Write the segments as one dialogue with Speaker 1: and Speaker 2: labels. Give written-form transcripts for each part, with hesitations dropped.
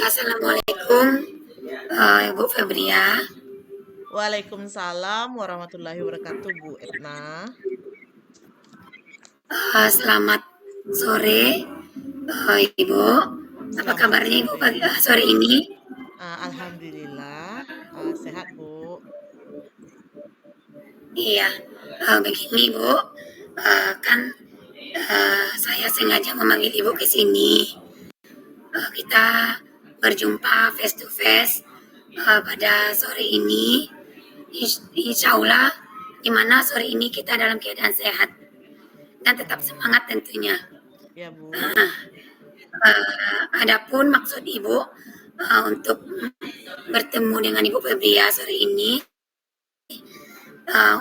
Speaker 1: Assalamualaikum, Ibu Febria.
Speaker 2: Waalaikumsalam warahmatullahi wabarakatuh, Bu Etna.
Speaker 1: Selamat sore, Ibu. Apa
Speaker 2: Selamat
Speaker 1: kabarnya Ibu
Speaker 2: sore.
Speaker 1: sore ini?
Speaker 2: Alhamdulillah, sehat, Bu.
Speaker 1: Iya, begini Ibu, kan saya sengaja memanggil Ibu ke sini. Kita berjumpa face to face pada sore ini. Insya Allah, di mana sore ini kita dalam keadaan sehat dan tetap semangat tentunya.
Speaker 2: Ya, Bu.
Speaker 1: Adapun maksud Ibu untuk bertemu dengan Ibu Febria sore ini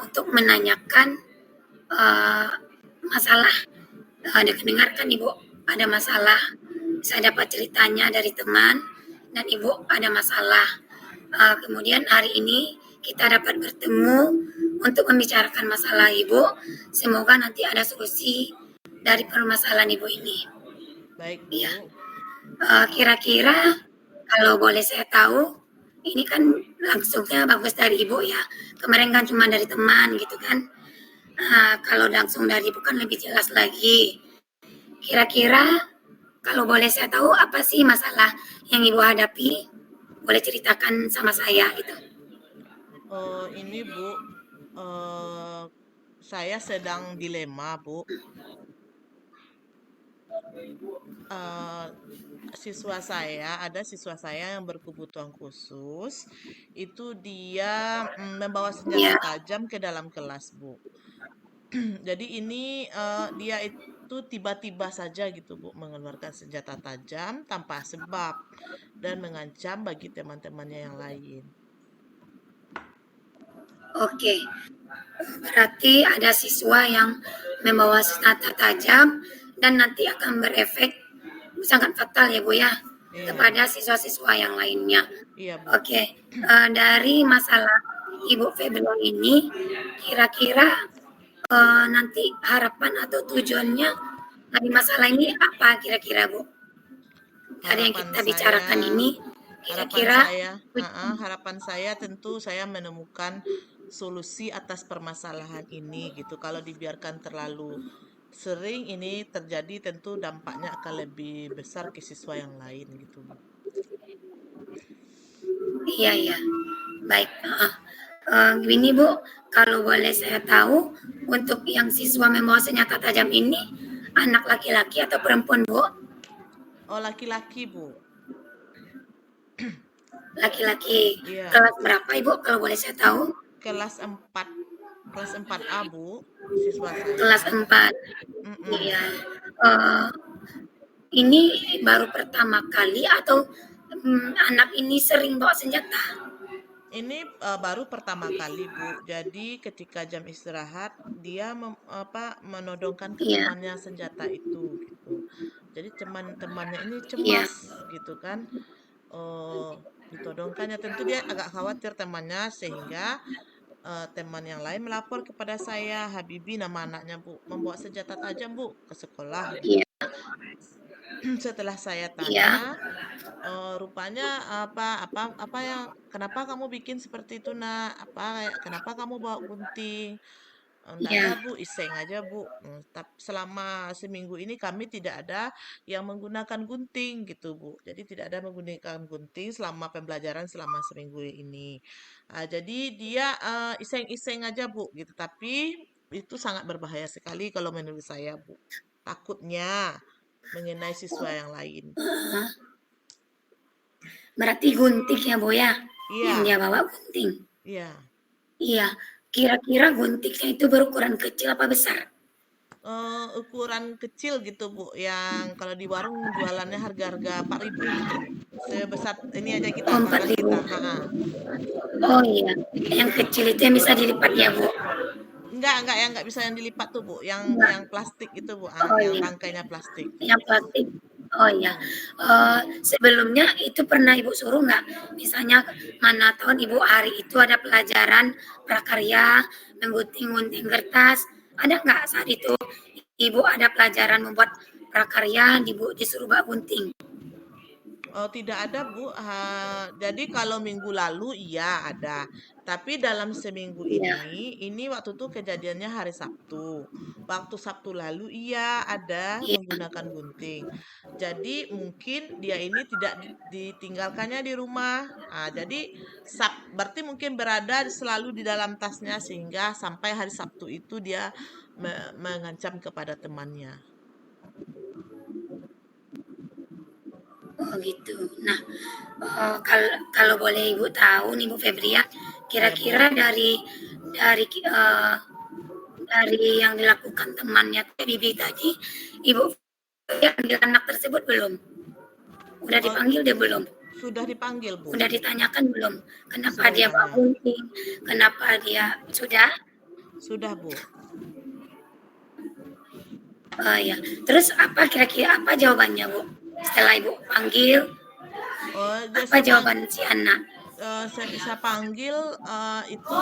Speaker 1: untuk menanyakan masalah. Dengarkan Ibu ada masalah, saya dapat ceritanya dari teman dan Ibu ada masalah. Kemudian hari ini kita dapat bertemu untuk membicarakan masalah Ibu. Semoga nanti ada solusi dari permasalahan Ibu ini.
Speaker 2: Baik, Bu.
Speaker 1: Ya. Kira-kira kalau boleh saya tahu, ini kan langsungnya bagus dari Ibu ya. Kemarin kan cuma dari teman gitu kan. Kalau langsung dari Ibu kan lebih jelas lagi. Kira-kira kalau boleh saya tahu apa sih masalah yang Ibu hadapi? Boleh ceritakan sama saya gitu.
Speaker 2: Ini, Bu, saya sedang dilema, Bu. Ada siswa saya yang berkebutuhan khusus, itu dia membawa senjata
Speaker 1: Ya,
Speaker 2: tajam ke dalam kelas, Bu. Jadi ini dia itu tiba-tiba saja gitu, Bu, mengeluarkan senjata tajam tanpa sebab dan mengancam bagi teman-temannya yang lain.
Speaker 1: oke. Berarti ada siswa yang membawa senjata tajam dan nanti akan berefek sangat fatal ya Bu ya
Speaker 2: Iya,
Speaker 1: kepada siswa-siswa yang lainnya.
Speaker 2: iya, Bu.
Speaker 1: Oke, dari masalah Ibu Febrio ini, kira-kira nanti harapan atau tujuannya dari masalah ini apa kira-kira Bu? Dari yang
Speaker 2: Harapan
Speaker 1: kita
Speaker 2: saya,
Speaker 1: bicarakan ini,
Speaker 2: harapan
Speaker 1: kira-kira
Speaker 2: saya, harapan saya tentu saya menemukan solusi atas permasalahan ini gitu. Kalau dibiarkan terlalu sering ini terjadi, tentu dampaknya akan lebih besar ke siswa yang lain gitu, Bu.
Speaker 1: iya iya, baik. Gini Bu, kalau boleh saya tahu, untuk yang siswa membawa senjata tajam ini, anak laki-laki atau perempuan Bu?
Speaker 2: Oh, laki-laki, Bu.
Speaker 1: Laki-laki.
Speaker 2: Iya,
Speaker 1: Kelas berapa Ibu kalau boleh saya tahu?
Speaker 2: kelas 4, kelas 4A, Bu, siswa
Speaker 1: Kelas
Speaker 2: saya.
Speaker 1: 4. Iya.
Speaker 2: Mm-mm.
Speaker 1: Eh, ini baru pertama kali atau anak ini sering bawa senjata?
Speaker 2: Ini baru pertama kali, Bu. Jadi ketika jam istirahat dia menodongkan ke
Speaker 1: Iya,
Speaker 2: temannya senjata itu gitu. Jadi teman-temannya ini
Speaker 1: iya,
Speaker 2: cemas gitu kan. Ditodongkannya tentu dia agak khawatir temannya sehingga teman yang lain melapor kepada saya, Habibi nama anaknya, Bu, membawa senjata tajam, Bu, ke sekolah gitu.
Speaker 1: iya,
Speaker 2: Setelah saya
Speaker 1: iya,
Speaker 2: tanya, rupanya apa yang kenapa kamu bikin seperti itu, Nak? Kenapa kamu bawa gunting? Enggak ada,
Speaker 1: iya,
Speaker 2: Bu, iseng aja, Bu. Tapi selama seminggu ini kami tidak ada yang menggunakan gunting gitu, Bu. Jadi tidak ada menggunakan gunting selama pembelajaran selama seminggu ini. Jadi dia iseng-iseng aja, Bu, gitu. Tapi itu sangat berbahaya sekali kalau menurut saya, Bu. Takutnya mengenai siswa yang lain.
Speaker 1: berarti gunting ya Bu ya, yang dia
Speaker 2: Iya,
Speaker 1: bawa gunting.
Speaker 2: iya.
Speaker 1: Iya, kira-kira guntingnya itu berukuran kecil apa besar?
Speaker 2: Ukuran kecil gitu, Bu, yang kalau di warung jualannya harga-harga 4.000 gitu, Bu. Sebesar ini aja kita,
Speaker 1: Oh,
Speaker 2: tangan
Speaker 1: 4.000.
Speaker 2: kita. Ha.
Speaker 1: Oh iya, yang kecil itu yang bisa dilipat ya Bu?
Speaker 2: Enggak yang enggak bisa yang dilipat tuh, Bu. Yang
Speaker 1: Enggak.
Speaker 2: yang plastik itu, Bu.
Speaker 1: Oh
Speaker 2: Yang
Speaker 1: iya,
Speaker 2: rangkainya plastik.
Speaker 1: yang plastik. Oh iya,
Speaker 2: Mm-mm.
Speaker 1: sebelumnya itu pernah Ibu suruh nggak? Misalnya mana tahun Ibu hari itu ada pelajaran prakarya, menggunting-gunting kertas, ada nggak saat itu Ibu ada pelajaran membuat prakarya, Ibu disuruh bawa gunting?
Speaker 2: Oh, tidak ada, Bu. Jadi kalau minggu lalu iya ada. Tapi dalam seminggu
Speaker 1: Iya,
Speaker 2: ini waktu itu kejadiannya hari Sabtu. Waktu Sabtu lalu iya ada
Speaker 1: iya,
Speaker 2: menggunakan gunting. Jadi mungkin dia ini tidak ditinggalkannya di rumah. Jadi berarti mungkin berada selalu di dalam tasnya sehingga sampai hari Sabtu itu dia mengancam kepada temannya.
Speaker 1: oh gitu. Nah, kalau kalau boleh Ibu tahu nih Bu Febria,
Speaker 2: Iya,
Speaker 1: kira-kira
Speaker 2: Bu.
Speaker 1: dari yang dilakukan temannya Bibi tadi, Ibu Febria panggil anak tersebut belum? Udah
Speaker 2: Oh,
Speaker 1: dipanggil dia belum?
Speaker 2: sudah dipanggil, Bu.
Speaker 1: Udah ditanyakan belum? Kenapa
Speaker 2: Sudah
Speaker 1: dia bawa
Speaker 2: ditanya.
Speaker 1: gunting? Kenapa dia sudah?
Speaker 2: Sudah, Bu.
Speaker 1: Ya. Terus apa kira-kira apa jawabannya Bu? Setelah Ibu panggil,
Speaker 2: Oh, dia
Speaker 1: apa jawaban si anak?
Speaker 2: saya panggil itu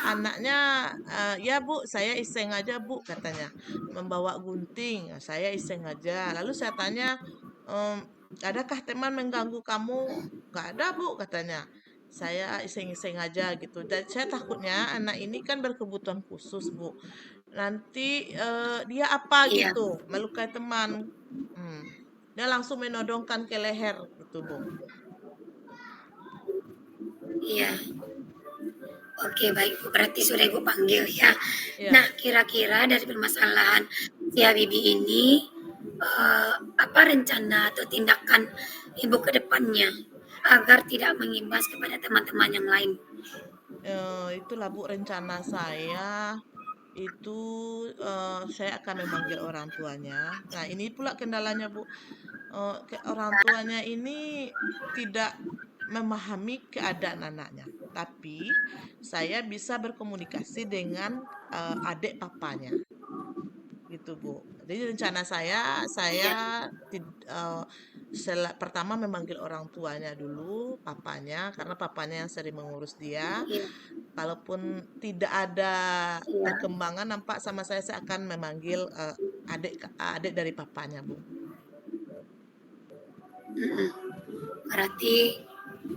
Speaker 2: anaknya, ya Bu, saya iseng aja Bu, katanya. Membawa gunting, saya iseng aja. Lalu saya tanya, "Em, adakah teman mengganggu kamu?" "Nggak ada Bu," katanya. Saya iseng-iseng aja gitu. Dan saya takutnya anak ini kan berkebutuhan khusus Bu. Nanti dia apa
Speaker 1: Iya,
Speaker 2: gitu, melukai teman. Hmm. Dia langsung menodongkan ke leher gitu Bu.
Speaker 1: iya. Oke, baik Bu. Berarti sudah Ibu panggil ya. Nah,
Speaker 2: Ya.
Speaker 1: kira-kira dari permasalahan si Habibie ini, apa rencana atau tindakan Ibu ke depannya agar tidak mengimbas kepada teman-teman yang lain?
Speaker 2: Itulah Bu rencana saya itu saya akan memanggil orang tuanya. Nah, ini pula kendalanya Bu. Orang tuanya ini tidak memahami keadaan anaknya. Tapi saya bisa berkomunikasi dengan adik papanya. Gitu, Bu. Jadi rencana saya
Speaker 1: Iya,
Speaker 2: pertama memanggil orang tuanya dulu, papanya, karena papanya yang sering mengurus dia.
Speaker 1: iya,
Speaker 2: Kalaupun tidak ada
Speaker 1: iya.
Speaker 2: perkembangan nampak sama saya akan memanggil adik adik dari papanya, Bu.
Speaker 1: Mm-mm. Berarti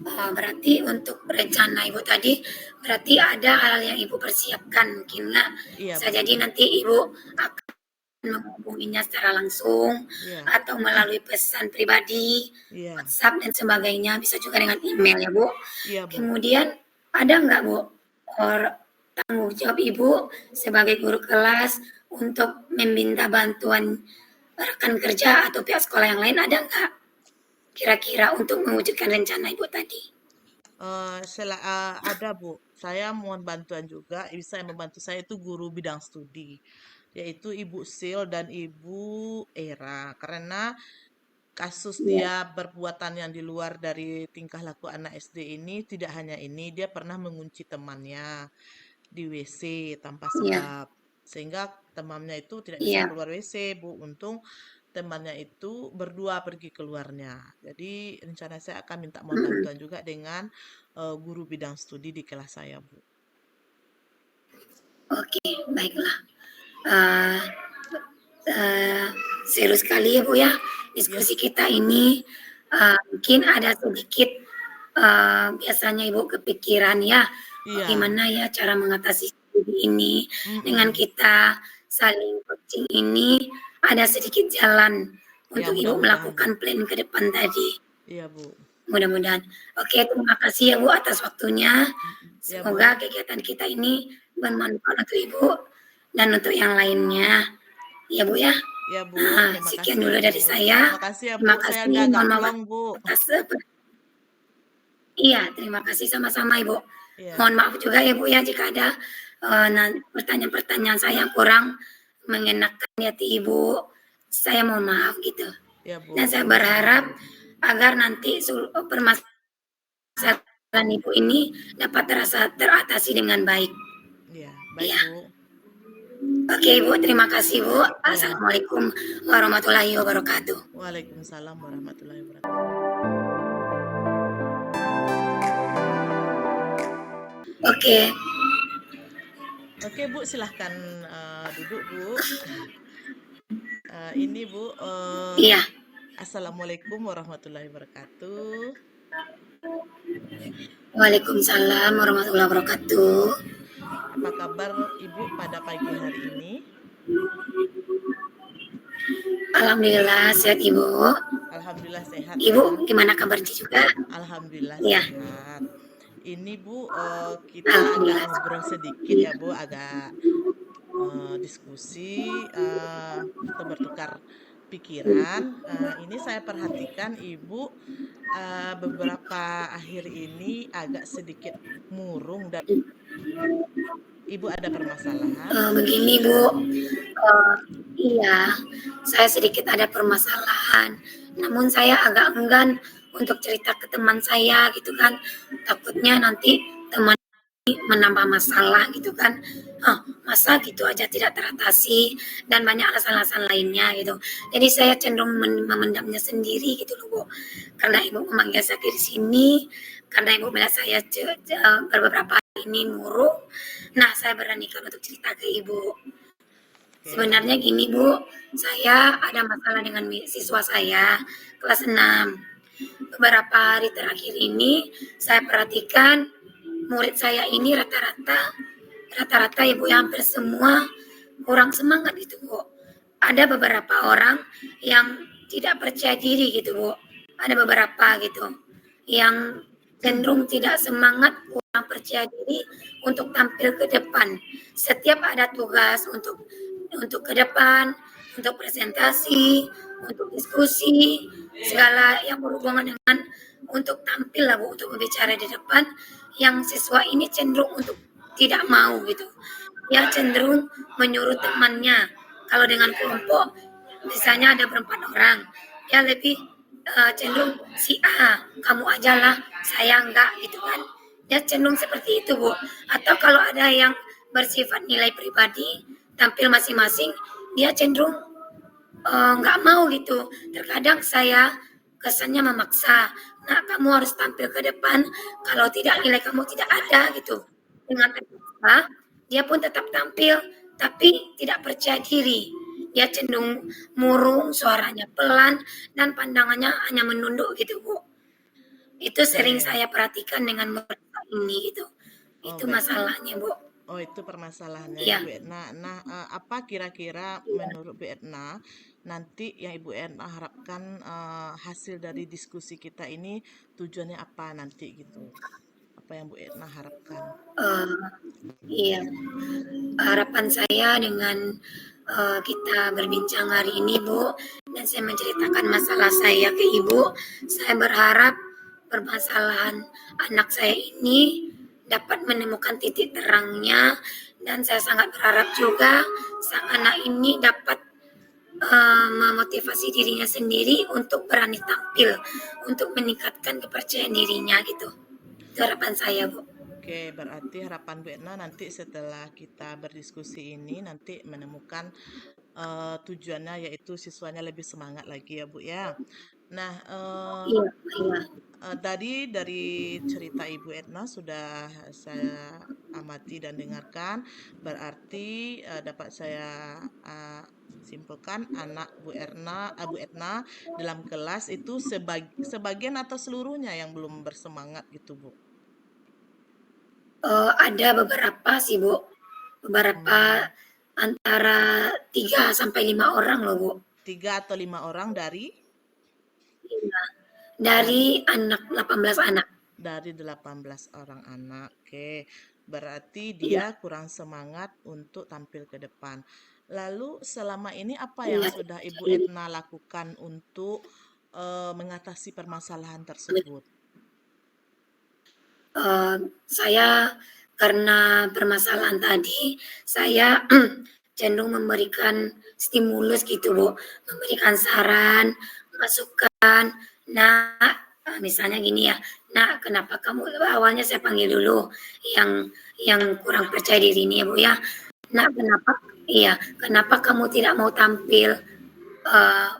Speaker 1: berarti untuk rencana Ibu tadi berarti ada hal yang Ibu persiapkan mungkin nggak?
Speaker 2: Iya,
Speaker 1: Bisa
Speaker 2: Bu.
Speaker 1: jadi nanti Ibu akan menghubunginya secara langsung
Speaker 2: Iya.
Speaker 1: atau melalui pesan pribadi,
Speaker 2: Iya.
Speaker 1: WhatsApp dan sebagainya, bisa juga dengan email ya Bu.
Speaker 2: Iya, Bu.
Speaker 1: Kemudian ada nggak Bu tanggung jawab Ibu sebagai guru kelas untuk meminta bantuan rekan kerja atau pihak sekolah yang lain, ada nggak kira-kira untuk mewujudkan rencana Ibu tadi?
Speaker 2: Ada, Bu. Saya mohon bantuan juga. Bisa yang membantu saya itu guru bidang studi, yaitu Ibu Sil dan Ibu Era. Karena kasus
Speaker 1: Iya,
Speaker 2: dia perbuatan yang di luar dari tingkah laku anak SD ini tidak hanya ini, dia pernah mengunci temannya di WC tanpa
Speaker 1: iya,
Speaker 2: sebab. Sehingga temannya itu tidak bisa
Speaker 1: iya.
Speaker 2: keluar WC, Bu. Untung temannya itu berdua pergi keluarnya. Jadi rencana saya akan minta mohon
Speaker 1: Mm-mm.
Speaker 2: bantuan juga dengan guru bidang studi di kelas saya, Bu.
Speaker 1: Oke, baiklah. Uh, uh, Seru sekali ya Bu ya
Speaker 2: Ya,
Speaker 1: diskusi kita ini. Mungkin ada sedikit biasanya Ibu kepikiran ya
Speaker 2: iya,
Speaker 1: bagaimana ya cara mengatasi ini dengan
Speaker 2: mm-mm.
Speaker 1: kita saling coaching ini ada sedikit jalan
Speaker 2: Ya
Speaker 1: untuk Ibu
Speaker 2: mudah-mudahan, Bu.
Speaker 1: melakukan plan ke depan tadi.
Speaker 2: Iya, Bu.
Speaker 1: Mudah-mudahan. Oke, terima kasih ya Bu atas waktunya.
Speaker 2: Ya,
Speaker 1: Semoga
Speaker 2: Bu.
Speaker 1: kegiatan kita ini bermanfaat untuk Ibu dan untuk yang lainnya. Ya Bu ya.
Speaker 2: Ya, Bu.
Speaker 1: Nah,
Speaker 2: Terima kasih
Speaker 1: sekian
Speaker 2: ya,
Speaker 1: dulu
Speaker 2: Bu.
Speaker 1: dari saya.
Speaker 2: Makasih ya, Bu.
Speaker 1: Terima
Speaker 2: Saya
Speaker 1: kasih.
Speaker 2: agak
Speaker 1: Mohon maaf
Speaker 2: plong, Bu.
Speaker 1: atas iya, terima kasih sama-sama Ibu.
Speaker 2: Iya,
Speaker 1: Mohon maaf juga ya Bu ya jika ada pertanyaan-pertanyaan saya yang kurang mengenakan di hati Ibu. Saya mohon maaf gitu.
Speaker 2: ya, Bu.
Speaker 1: Dan saya
Speaker 2: Sama-sama, Bu.
Speaker 1: berharap agar nanti permasalahan Ibu ini dapat teratasi dengan baik.
Speaker 2: Iya, baik,
Speaker 1: Iya.
Speaker 2: Bu.
Speaker 1: Oke Ibu, terima kasih Bu.
Speaker 2: Ya.
Speaker 1: Assalamualaikum warahmatullahi wabarakatuh.
Speaker 2: Waalaikumsalam warahmatullahi wabarakatuh.
Speaker 1: Oke,
Speaker 2: Oke, Bu, silahkan duduk, Bu. Ini, Bu,
Speaker 1: iya.
Speaker 2: Assalamualaikum warahmatullahi wabarakatuh.
Speaker 1: Waalaikumsalam warahmatullahi wabarakatuh.
Speaker 2: Apa kabar Ibu pada pagi hari ini?
Speaker 1: Alhamdulillah sehat Ibu.
Speaker 2: Alhamdulillah sehat
Speaker 1: Ibu
Speaker 2: ya.
Speaker 1: gimana kabarnya juga?
Speaker 2: Alhamdulillah
Speaker 1: Ya,
Speaker 2: sehat. Ini Bu, kita agak
Speaker 1: alhamdulillah.
Speaker 2: ngobrol sedikit ya Bu, agak diskusi atau bertukar pikiran. Ini saya perhatikan Ibu beberapa akhir ini agak sedikit murung dan Ibu ada permasalahan.
Speaker 1: Begini Bu, iya, saya sedikit ada permasalahan. Namun saya agak enggan untuk cerita ke teman saya gitu kan. Takutnya nanti teman menambah masalah gitu kan. Masa gitu aja tidak teratasi dan banyak alasan-alasan lainnya gitu. Jadi saya cenderung memendamnya sendiri gitu loh Bu. Karena Ibu memanggil saya di sini, karena Ibu melihat saya beberapa hari ini murung. Nah, saya beranikan untuk cerita ke Ibu.
Speaker 2: Oke.
Speaker 1: Sebenarnya gini Bu, saya ada masalah dengan siswa saya kelas 6. Beberapa hari terakhir ini saya perhatikan murid saya ini rata-rata Ibu ya, hampir semua kurang semangat gitu Bu. Ada beberapa orang yang tidak percaya diri gitu Bu. Ada beberapa gitu yang cenderung tidak semangat, kurang percaya diri untuk tampil ke depan. Setiap ada tugas untuk ke depan, untuk presentasi, untuk diskusi, segala yang berhubungan dengan untuk tampil lah Bu, untuk berbicara di depan, yang siswa ini cenderung untuk tidak mau gitu. Dia cenderung menyuruh temannya. Kalau dengan kelompok, misalnya ada berempat orang, dia lebih cenderung si A, kamu aja lah, saya enggak gitu kan. Dia cenderung seperti itu Bu. Atau kalau ada yang bersifat nilai pribadi, tampil masing-masing, dia cenderung nggak mau gitu. Terkadang saya kesannya memaksa. Nah, kamu harus tampil ke depan. Kalau tidak, nilai kamu tidak ada gitu. Dengan terpaksa, dia pun tetap tampil, tapi tidak percaya diri. Dia cenderung murung, suaranya pelan, dan pandangannya hanya menunduk gitu, Bu. Itu sering
Speaker 2: Oke.
Speaker 1: saya perhatikan dengan mereka ini gitu.
Speaker 2: Oh,
Speaker 1: Itu
Speaker 2: baik.
Speaker 1: masalahnya, Bu.
Speaker 2: Oh, itu permasalahannya ya,
Speaker 1: Iya,
Speaker 2: Bu Etna. Nah, apa kira-kira
Speaker 1: iya.
Speaker 2: menurut Bu Etna nanti yang Ibu Etna harapkan hasil dari diskusi kita ini tujuannya apa nanti gitu? Apa yang Bu Etna harapkan?
Speaker 1: Eh, iya. Harapan saya dengan kita berbincang hari ini, Bu, dan saya menceritakan masalah saya ke Ibu, saya berharap permasalahan anak saya ini dapat menemukan titik terangnya, dan saya sangat berharap juga sang anak ini dapat memotivasi dirinya sendiri untuk berani tampil, untuk meningkatkan kepercayaan dirinya gitu. Itu harapan saya, Bu.
Speaker 2: Oke, berarti harapan Bu Etna nanti setelah kita berdiskusi ini nanti menemukan tujuannya yaitu siswanya lebih semangat lagi ya Bu ya. Nah,
Speaker 1: Iya, iya.
Speaker 2: tadi dari cerita Ibu Etna sudah saya amati dan dengarkan, berarti dapat saya uh, simpulkan anak Bu Etna dalam kelas itu sebagian atau seluruhnya yang belum bersemangat gitu Bu.
Speaker 1: Ada beberapa sih, Bu. Beberapa
Speaker 2: Hmm,
Speaker 1: antara 3 sampai 5 orang loh, Bu.
Speaker 2: 3 atau 5 orang
Speaker 1: Iya.
Speaker 2: dari
Speaker 1: Dari anak 18 anak.
Speaker 2: dari 18 orang anak. Oke, berarti dia
Speaker 1: Iya,
Speaker 2: kurang semangat untuk tampil ke depan. Lalu selama ini apa yang
Speaker 1: iya.
Speaker 2: sudah Ibu
Speaker 1: Jadi,
Speaker 2: Etna lakukan untuk mengatasi permasalahan tersebut?
Speaker 1: saya karena permasalahan tadi, saya cenderung memberikan stimulus gitu, Bu. Memberikan saran, masukan. Nah, misalnya gini ya, nah kenapa kamu awalnya saya panggil dulu yang kurang percaya diri ini ya Bu ya. Nah kenapa kamu tidak mau tampil?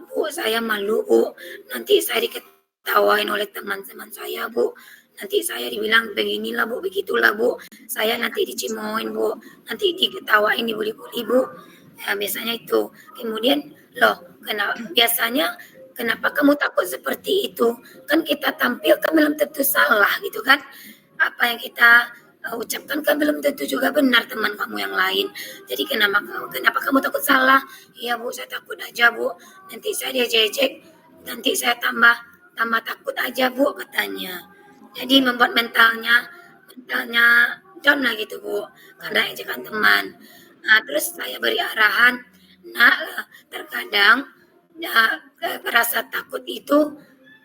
Speaker 1: Bu saya malu Bu, nanti saya diketawain oleh teman-teman saya Bu, nanti saya dibilang beginilah Bu, begitulah Bu, saya nanti dicimoin Bu, nanti diketawain, dibully-bully Bu, ya biasanya itu. Kemudian loh, biasanya kenapa kamu takut seperti itu? Kan kita tampil kan belum tentu salah gitu kan. Apa yang kita ucapkan kan belum tentu juga benar teman kamu yang lain. Jadi kenapa kamu takut salah? Iya Bu, saya takut aja Bu. Nanti saya diejek, nanti saya tambah tambah takut aja Bu katanya. Jadi membuat mentalnya down lah gitu Bu, karena
Speaker 2: Oh,
Speaker 1: ejekan teman. Nah, terus saya beri arahan, nah terkadang ya, rasa takut itu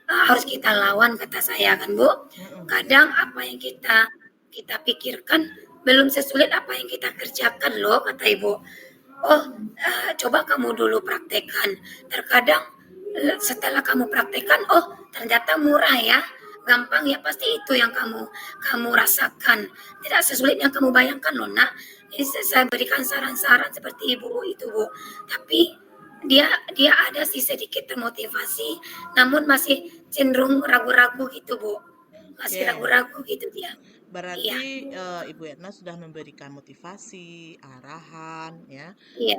Speaker 1: harus kita lawan kata saya kan Bu.
Speaker 2: mm-mm.
Speaker 1: Kadang apa yang kita kita pikirkan belum sesulit apa yang kita kerjakan loh kata Ibu. Oh, coba kamu dulu praktekkan. Terkadang setelah kamu praktekkan, oh ternyata murah ya, gampang ya, pasti itu yang kamu kamu rasakan. Tidak sesulit yang kamu bayangkan loh nak. Jadi saya berikan saran-saran seperti ibu itu Bu. Tapi dia dia ada sih sedikit termotivasi, namun masih cenderung ragu-ragu gitu Bu. Masih
Speaker 2: Oke.
Speaker 1: ragu-ragu gitu dia. Iya,
Speaker 2: Berarti Ibu Etna sudah memberikan motivasi, arahan, ya.
Speaker 1: iya,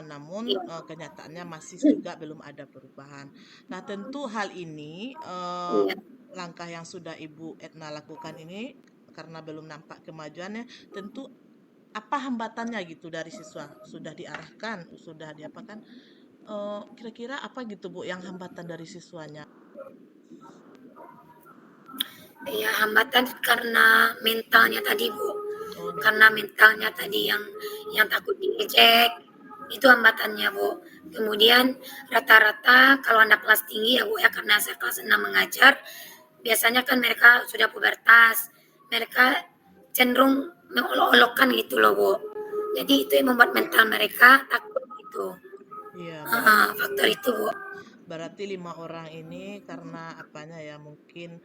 Speaker 2: Namun
Speaker 1: iya,
Speaker 2: kenyataannya masih juga belum ada perubahan. Nah, tentu hal ini
Speaker 1: iya.
Speaker 2: langkah yang sudah Ibu Etna lakukan ini karena belum nampak kemajuannya, tentu apa hambatannya gitu dari siswa sudah diarahkan, sudah diapakan? Kira-kira apa gitu Bu yang hambatan dari siswanya?
Speaker 1: Iya, hambatan karena mentalnya tadi, Bu.
Speaker 2: Oh,
Speaker 1: Karena
Speaker 2: mental.
Speaker 1: mentalnya tadi yang takut diejek, itu hambatannya, Bu. Kemudian rata-rata kalau anak kelas tinggi ya, Bu ya, karena saya kelas 6 mengajar, biasanya kan mereka sudah pubertas. Mereka cenderung mengolok-olokkan gitu loh, Bu. Jadi itu yang membuat mental mereka takut gitu.
Speaker 2: Iya, berarti
Speaker 1: Faktor itu, Bu.
Speaker 2: berarti 5 orang ini karena apanya ya mungkin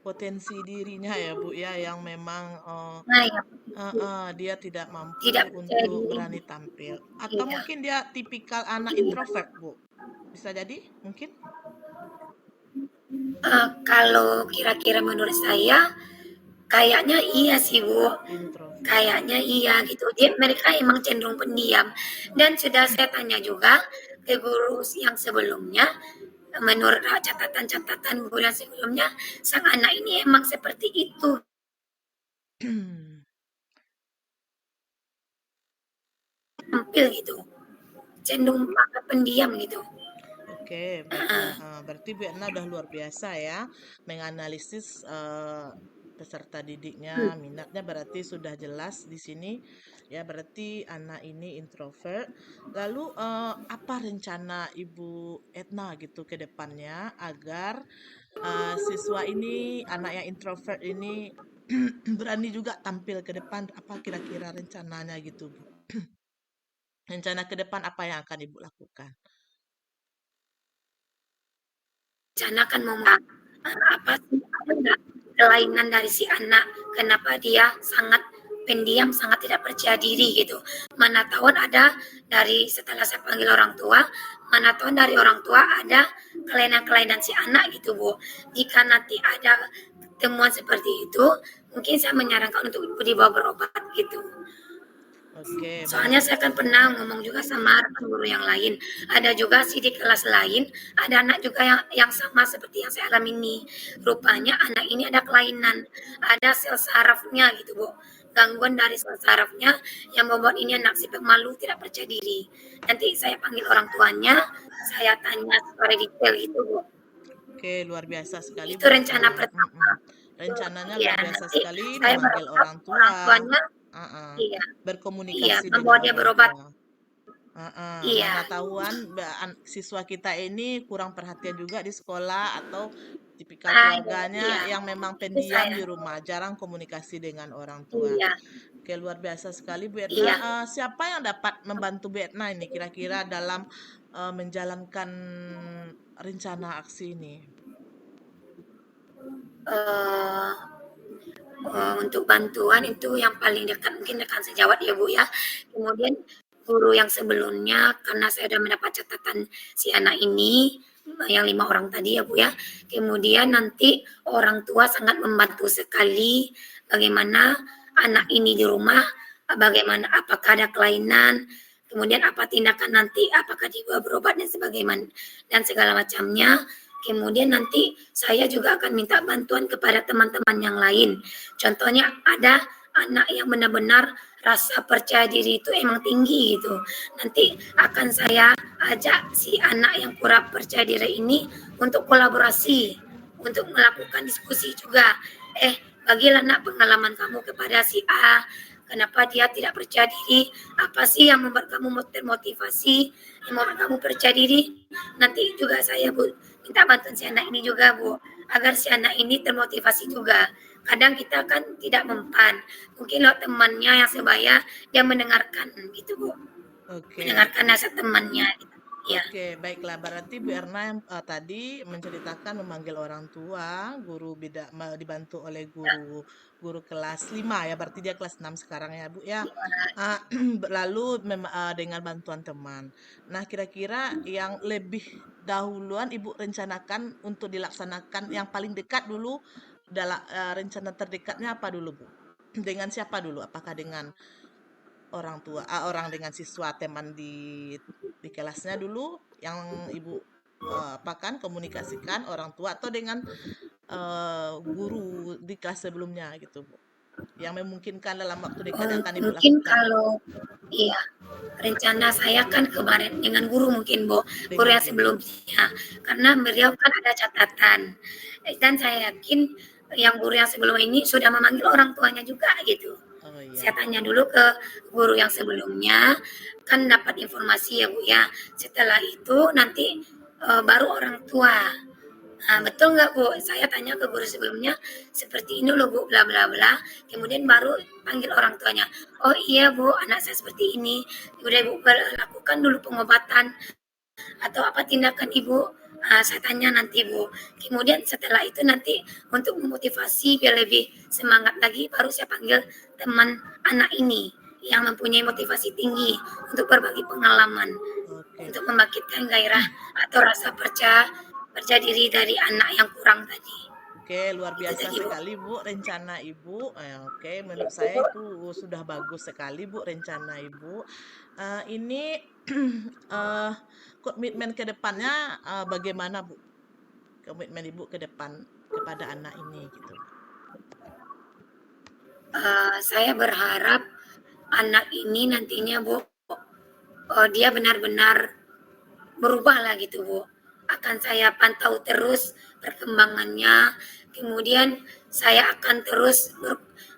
Speaker 2: potensi dirinya ya Bu ya yang memang
Speaker 1: Nah, ya,
Speaker 2: dia tidak mampu
Speaker 1: tidak percaya
Speaker 2: untuk
Speaker 1: diri.
Speaker 2: berani tampil atau
Speaker 1: Iya,
Speaker 2: mungkin dia tipikal anak
Speaker 1: iya.
Speaker 2: introvert Bu, bisa jadi mungkin
Speaker 1: Kalau kira-kira menurut saya, kayaknya iya sih Bu,
Speaker 2: introvert.
Speaker 1: kayaknya iya gitu. Mereka emang cenderung pendiam. Dan sudah saya tanya juga ke guru yang sebelumnya, menurut catatan-catatan guru yang sebelumnya, sang anak ini emang seperti itu, tampil gitu, cenderung banget pendiam gitu.
Speaker 2: Oke, baiklah. Berarti Bu Etna udah luar biasa ya menganalisis peserta didiknya,
Speaker 1: Hmm,
Speaker 2: minatnya berarti sudah jelas di sini. Ya, berarti anak ini introvert. Lalu apa rencana Ibu Etna gitu ke depannya agar siswa ini, anak yang introvert ini berani juga tampil ke depan? Apa kira-kira rencananya gitu, Bu? Rencana ke depan apa yang akan Ibu lakukan?
Speaker 1: Rencana kan mau apa sih, ada nggak kelainan dari si anak, kenapa dia sangat pendiam, sangat tidak percaya diri gitu. Mana tahu ada dari setelah saya panggil orang tua, mana tahu dari orang tua ada kelainan-kelainan si anak gitu Bu. Jika nanti ada temuan seperti itu, mungkin saya menyarankan untuk dibawa berobat gitu.
Speaker 2: Oke,
Speaker 1: Soalnya
Speaker 2: baik.
Speaker 1: saya kan pernah ngomong juga sama rekan guru yang lain. Ada juga sih di kelas lain, ada anak juga yang sama seperti yang saya alami ini. Rupanya anak ini ada kelainan, ada sel sarafnya gitu Bu. Gangguan dari sel sarafnya yang membuat ini anak si pemalu tidak percaya diri. Nanti saya panggil orang tuanya, saya tanya secara detail gitu Bu.
Speaker 2: Oke, luar biasa sekali
Speaker 1: Itu
Speaker 2: Bu
Speaker 1: rencana
Speaker 2: Etna.
Speaker 1: pertama.
Speaker 2: Rencananya
Speaker 1: Ya,
Speaker 2: luar biasa
Speaker 1: nanti
Speaker 2: sekali
Speaker 1: saya
Speaker 2: memanggil
Speaker 1: berharap
Speaker 2: orang
Speaker 1: orang
Speaker 2: tua,
Speaker 1: tuanya,
Speaker 2: uh-uh,
Speaker 1: iya, iya,
Speaker 2: berkomunikasi
Speaker 1: membawa
Speaker 2: dengan
Speaker 1: dia
Speaker 2: orang
Speaker 1: berobat.
Speaker 2: tua.
Speaker 1: Iya,
Speaker 2: Mana tahuan siswa kita ini kurang perhatian juga di sekolah atau tipikal keluarganya
Speaker 1: iya,
Speaker 2: yang memang
Speaker 1: itu
Speaker 2: pendiam
Speaker 1: saya.
Speaker 2: di rumah, jarang komunikasi dengan orang tua.
Speaker 1: Iya,
Speaker 2: Oke, luar biasa sekali Bu Etna.
Speaker 1: iya.
Speaker 2: Siapa yang dapat membantu Bu Etna ini kira-kira dalam menjalankan rencana aksi ini?
Speaker 1: Eh, untuk bantuan itu yang paling dekat mungkin rekan sejawat ya Bu ya. Kemudian guru yang sebelumnya karena saya sudah mendapat catatan si anak ini yang 5 orang tadi ya Bu ya. Kemudian nanti orang tua sangat membantu sekali bagaimana anak ini di rumah, bagaimana apakah ada kelainan. kemudian apa tindakan nanti, apakah dibawa berobat dan sebagaimana dan segala macamnya. Kemudian nanti saya juga akan minta bantuan kepada teman-teman yang lain. Contohnya ada anak yang benar-benar rasa percaya diri itu emang tinggi gitu. Nanti akan saya ajak si anak yang kurang percaya diri ini untuk kolaborasi, untuk melakukan diskusi juga. Bagilah nak pengalaman kamu kepada si A, kenapa dia tidak percaya diri, apa sih yang membuat kamu termotivasi, yang membuat kamu percaya diri. Nanti juga saya minta bantuan si anak ini juga Bu, agar si anak ini termotivasi juga. Kadang kita kan tidak mempan, mungkin lo temannya yang sebaya dia mendengarkan gitu Bu,
Speaker 2: Oke.
Speaker 1: mendengarkan nasihat temannya gitu. Ya.
Speaker 2: Oke, baiklah. Berarti Bu Erna yang tadi menceritakan memanggil orang tua, guru dibantu oleh guru kelas 5 ya. Berarti dia kelas 6 sekarang ya, Bu ya. Ah, lalu dengan bantuan teman. Nah, kira-kira yang lebih dahuluan Ibu rencanakan untuk dilaksanakan yang paling dekat dulu dalam rencana terdekatnya apa dulu, Bu? Dengan siapa dulu? Apakah dengan orang tua, orang dengan siswa teman di kelasnya dulu yang ibu apakan komunikasikan orang tua atau dengan guru di kelas sebelumnya gitu Bu, yang memungkinkan dalam waktu dekat yang akan ibu
Speaker 1: Mungkin
Speaker 2: lakukan
Speaker 1: kalau iya, rencana saya kan kemarin dengan guru mungkin Bu, guru
Speaker 2: dengan
Speaker 1: yang
Speaker 2: guru.
Speaker 1: sebelumnya. Karena beliau kan ada catatan. Dan saya yakin yang guru yang sebelum ini sudah memanggil orang tuanya juga gitu.
Speaker 2: Oh
Speaker 1: Saya
Speaker 2: iya,
Speaker 1: tanya dulu ke guru yang sebelumnya, kan dapat informasi ya Bu ya. Setelah itu nanti baru orang tua. Nah, betul
Speaker 2: oke.
Speaker 1: nggak Bu? Saya tanya ke guru sebelumnya, seperti ini loh Bu, bla bla bla. Kemudian baru panggil orang tuanya. Oh iya Bu, anak saya seperti ini. Udah Ibu lakukan dulu pengobatan atau apa tindakan Ibu? Saya tanya nanti Bu. Kemudian setelah itu nanti untuk memotivasi biar lebih semangat lagi, baru saya panggil teman anak ini yang mempunyai motivasi tinggi untuk berbagi pengalaman,
Speaker 2: Oke.
Speaker 1: untuk membangkitkan gairah atau rasa percaya percaya diri dari anak yang kurang tadi.
Speaker 2: Oke, luar
Speaker 1: Itu
Speaker 2: biasa
Speaker 1: tadi Bu.
Speaker 2: sekali Bu rencana Ibu. Oke, menurut saya itu sudah bagus sekali Bu rencana Ibu. Ini eh, komitmen ke depannya bagaimana Bu? Komitmen Ibu ke depan kepada anak ini gitu.
Speaker 1: Saya berharap anak ini nantinya Bu, dia benar-benar berubah lah gitu Bu. Akan saya pantau terus perkembangannya. Kemudian saya akan terus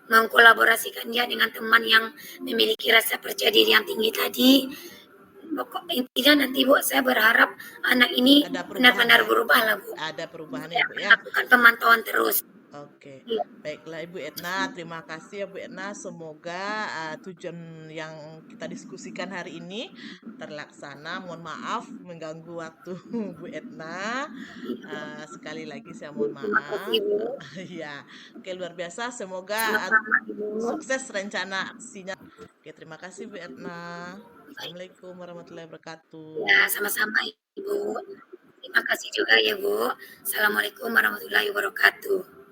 Speaker 1: mengkolaborasikan dia dengan teman yang memiliki rasa percaya diri yang tinggi tadi. Pokok intinya nanti Bu, saya berharap anak ini
Speaker 2: Ada perubahan
Speaker 1: benar-benar
Speaker 2: ya?
Speaker 1: berubah lah Bu.
Speaker 2: Ada perubahan ya
Speaker 1: Saya
Speaker 2: Bu
Speaker 1: akan
Speaker 2: ya?
Speaker 1: lakukan pemantauan terus.
Speaker 2: Oke,
Speaker 1: Iya.
Speaker 2: baiklah Ibu Etna, terima kasih ya Bu Etna. Semoga tujuan yang kita diskusikan hari ini terlaksana. Mohon maaf mengganggu waktu Bu Etna. Sekali lagi saya mohon
Speaker 1: Terima kasih
Speaker 2: maaf.
Speaker 1: Bu.
Speaker 2: Ya, oke luar biasa. Semoga
Speaker 1: Sama-sama Ibu.
Speaker 2: sukses rencana aksinya. Oke, terima kasih Bu Etna. Assalamualaikum warahmatullahi
Speaker 1: Ya,
Speaker 2: wabarakatuh.
Speaker 1: sama-sama Ibu. Terima kasih juga ya Bu. Assalamualaikum warahmatullahi wabarakatuh.